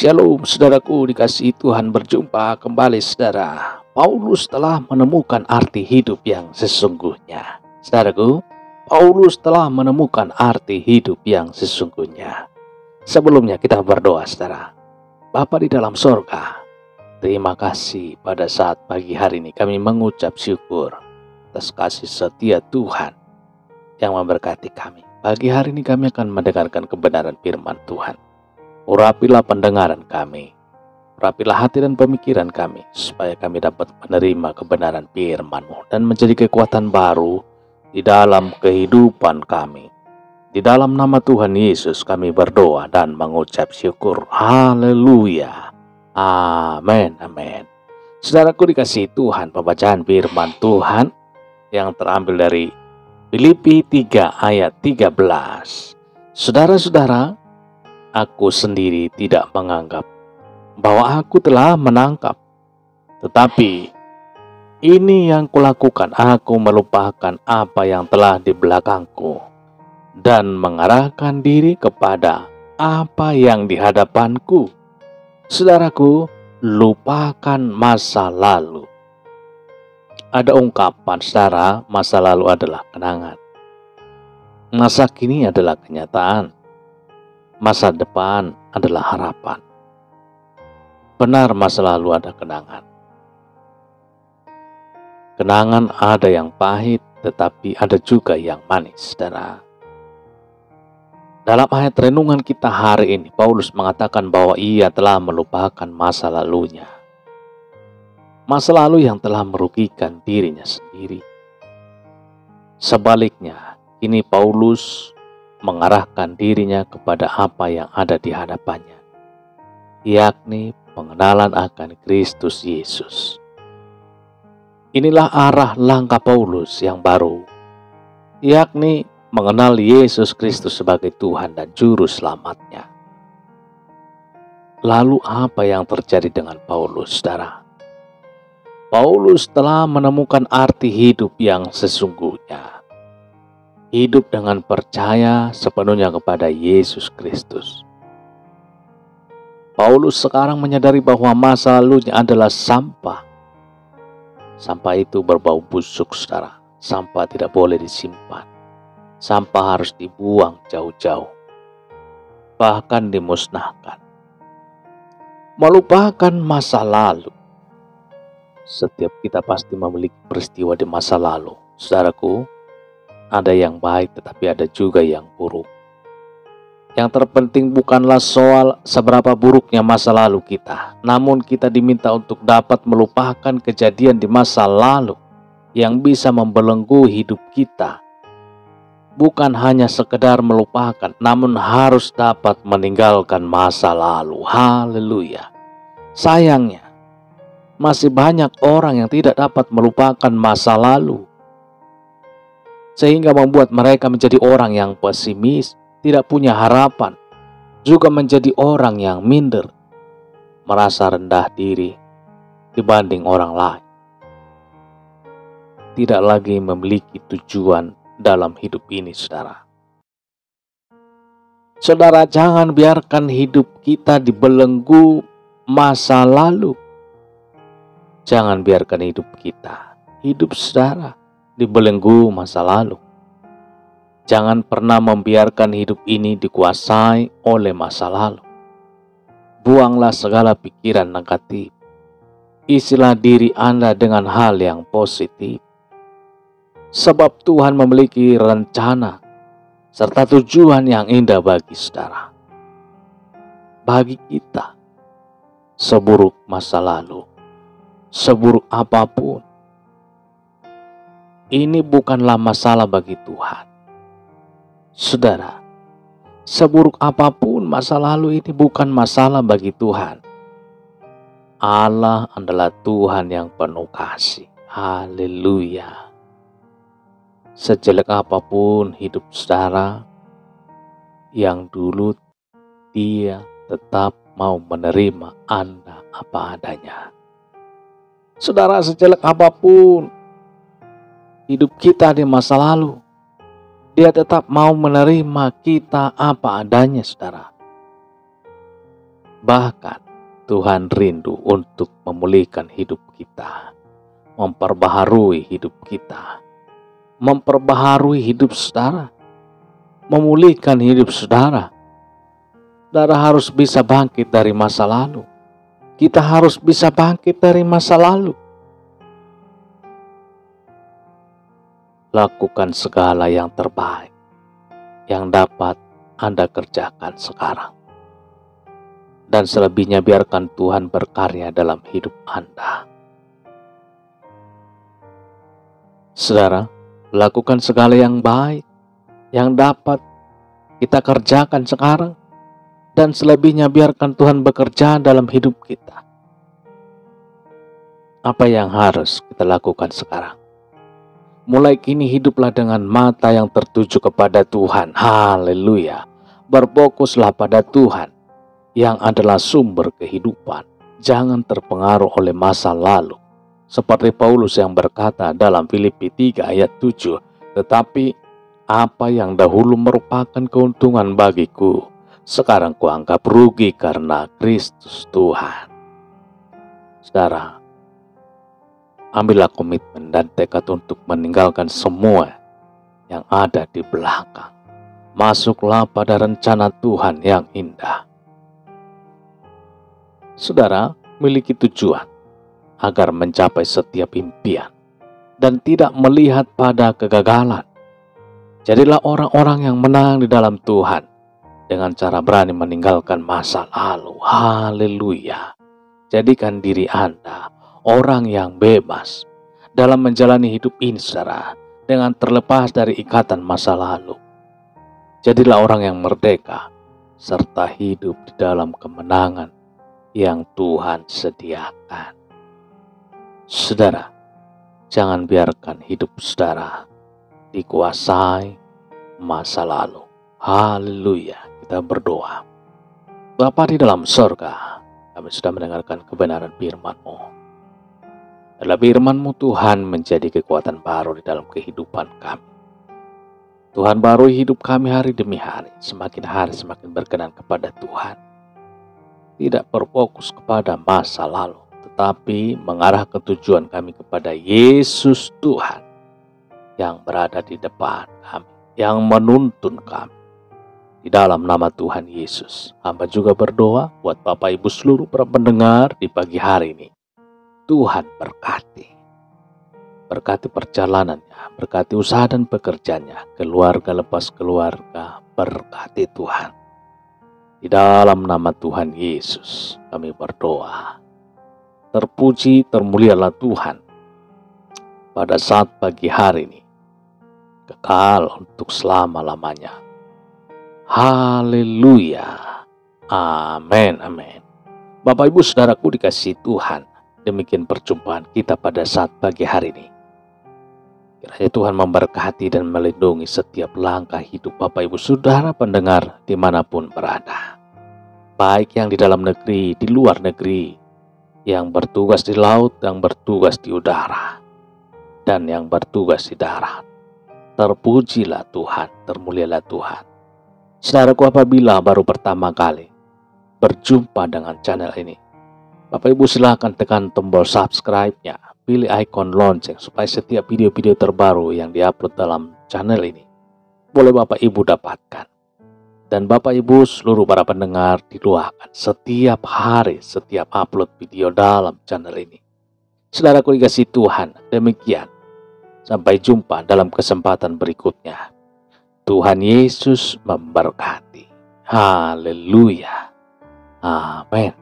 Shalom saudaraku, dikasihi Tuhan, berjumpa kembali saudara. Paulus telah menemukan arti hidup yang sesungguhnya. Saudaraku, Paulus telah menemukan arti hidup yang sesungguhnya. Sebelumnya kita berdoa saudara. Bapa di dalam sorga, terima kasih pada saat pagi hari ini kami mengucap syukur atas kasih setia Tuhan yang memberkati kami. Pagi hari ini kami akan mendengarkan kebenaran firman Tuhan. Urapilah pendengaran kami, urapilah hati dan pemikiran kami, supaya kami dapat menerima kebenaran firman-Mu dan menjadi kekuatan baru di dalam kehidupan kami. Di dalam nama Tuhan Yesus kami berdoa dan mengucap syukur. Haleluya. Amin, amin. Saudaraku dikasihi Tuhan, pembacaan firman Tuhan yang terambil dari Filipi 3 ayat 13. Saudara-saudara, aku sendiri tidak menganggap bahwa aku telah menangkap, tetapi ini yang kulakukan, aku melupakan apa yang telah di belakangku dan mengarahkan diri kepada apa yang di hadapanku. Saudaraku, lupakan masa lalu. Ada ungkapan saudara, masa lalu adalah kenangan. Masa kini adalah kenyataan. Masa depan adalah harapan. Benar, masa lalu ada kenangan. Kenangan ada yang pahit, tetapi ada juga yang manis, saudara. Dalam ayat renungan kita hari ini, Paulus mengatakan bahwa ia telah melupakan masa lalunya. Masa lalu yang telah merugikan dirinya sendiri. Sebaliknya, kini Paulus mengarahkan dirinya kepada apa yang ada di hadapannya, yakni pengenalan akan Kristus Yesus. Inilah arah langkah Paulus yang baru, yakni mengenal Yesus Kristus sebagai Tuhan dan Juru Selamatnya. Lalu apa yang terjadi dengan Paulus, saudara? Paulus telah menemukan arti hidup yang sesungguhnya. Hidup dengan percaya sepenuhnya kepada Yesus Kristus. Paulus sekarang menyadari bahwa masa lalunya adalah sampah. Sampah itu berbau busuk, saudara. Sampah tidak boleh disimpan. Sampah harus dibuang jauh-jauh, bahkan dimusnahkan. Melupakan masa lalu. Setiap kita pasti memiliki peristiwa di masa lalu, saudaraku. Ada yang baik tetapi ada juga yang buruk. Yang terpenting bukanlah soal seberapa buruknya masa lalu kita, namun kita diminta untuk dapat melupakan kejadian di masa lalu yang bisa membelenggu hidup kita. Bukan hanya sekedar melupakan, namun harus dapat meninggalkan masa lalu. Haleluya. Sayangnya, masih banyak orang yang tidak dapat melupakan masa lalu, sehingga membuat mereka menjadi orang yang pesimis, tidak punya harapan, juga menjadi orang yang minder, merasa rendah diri dibanding orang lain, tidak lagi memiliki tujuan dalam hidup ini, saudara. Saudara, jangan biarkan hidup kita dibelenggu masa lalu. Jangan biarkan hidup kita, hidup saudara, dibelenggu masa lalu. Jangan pernah membiarkan hidup ini dikuasai oleh masa lalu. Buanglah segala pikiran negatif. Isilah diri Anda dengan hal yang positif. Sebab Tuhan memiliki rencana serta tujuan yang indah bagi saudara. Bagi kita, seburuk masa lalu, seburuk apapun, ini bukanlah masalah bagi Tuhan. Saudara, seburuk apapun masa lalu ini bukan masalah bagi Tuhan. Allah adalah Tuhan yang penuh kasih. Haleluya. Sejelek apapun hidup saudara, yang dulu Dia tetap mau menerima Anda apa adanya. Saudara, sejelek apapun hidup kita di masa lalu, Dia tetap mau menerima kita apa adanya, saudara. Bahkan Tuhan rindu untuk memulihkan hidup kita, memperbaharui hidup kita, memperbaharui hidup saudara, memulihkan hidup saudara. Saudara harus bisa bangkit dari masa lalu. Kita harus bisa bangkit dari masa lalu. Lakukan segala yang terbaik yang dapat Anda kerjakan sekarang. Dan selebihnya biarkan Tuhan berkarya dalam hidup Anda. Saudara, lakukan segala yang baik yang dapat kita kerjakan sekarang. Dan selebihnya biarkan Tuhan bekerja dalam hidup kita. Apa yang harus kita lakukan sekarang? Mulai kini hiduplah dengan mata yang tertuju kepada Tuhan. Haleluya. Berfokuslah pada Tuhan yang adalah sumber kehidupan. Jangan terpengaruh oleh masa lalu. Seperti Paulus yang berkata dalam Filipi 3 ayat 7. Tetapi apa yang dahulu merupakan keuntungan bagiku, sekarang kuanggap rugi karena Kristus Tuhan. Saudara, ambillah komitmen dan tekad untuk meninggalkan semua yang ada di belakang. Masuklah pada rencana Tuhan yang indah. Saudara, miliki tujuan agar mencapai setiap impian dan tidak melihat pada kegagalan. Jadilah orang-orang yang menang di dalam Tuhan dengan cara berani meninggalkan masa lalu. Haleluya. Jadikan diri Anda orang yang bebas dalam menjalani hidup ini, saudara, dengan terlepas dari ikatan masa lalu. Jadilah orang yang merdeka serta hidup di dalam kemenangan yang Tuhan sediakan. Saudara, jangan biarkan hidup saudara dikuasai masa lalu. Haleluya. Kita berdoa. Bapa di dalam sorga, kami sudah mendengarkan kebenaran firman-Mu. Adalah firman-Mu Tuhan menjadi kekuatan baru di dalam kehidupan kami. Tuhan baru hidup kami hari demi hari, semakin hari semakin berkenan kepada Tuhan. Tidak berfokus kepada masa lalu, tetapi mengarah ke tujuan kami kepada Yesus Tuhan yang berada di depan kami, yang menuntun kami. Di dalam nama Tuhan Yesus, hamba juga berdoa buat Bapak Ibu seluruh para pendengar di pagi hari ini. Tuhan berkati. Berkati perjalanannya, berkati usaha dan pekerjaannya, keluarga lepas keluarga, berkati Tuhan. Di dalam nama Tuhan Yesus, kami berdoa. Terpuji, termulialah Tuhan pada saat pagi hari ini, kekal untuk selama-lamanya. Haleluya. Amin, amin. Bapak Ibu saudaraku dikasihi Tuhan, demikian perjumpaan kita pada saat pagi hari ini. Kiranya Tuhan memberkati dan melindungi setiap langkah hidup Bapak Ibu saudara pendengar dimanapun berada. Baik yang di dalam negeri, di luar negeri, yang bertugas di laut, yang bertugas di udara, dan yang bertugas di darat. Terpujilah Tuhan, termulialah Tuhan. Saudaraku, apabila baru pertama kali berjumpa dengan channel ini, Bapak Ibu silakan tekan tombol subscribe-nya, pilih ikon lonceng supaya setiap video-video terbaru yang diupload dalam channel ini boleh Bapak Ibu dapatkan. Dan Bapak Ibu seluruh para pendengar didoakan setiap hari, setiap upload video dalam channel ini. Saudaraku dikasihi Tuhan, demikian. Sampai jumpa dalam kesempatan berikutnya. Tuhan Yesus memberkati. Haleluya. Amin.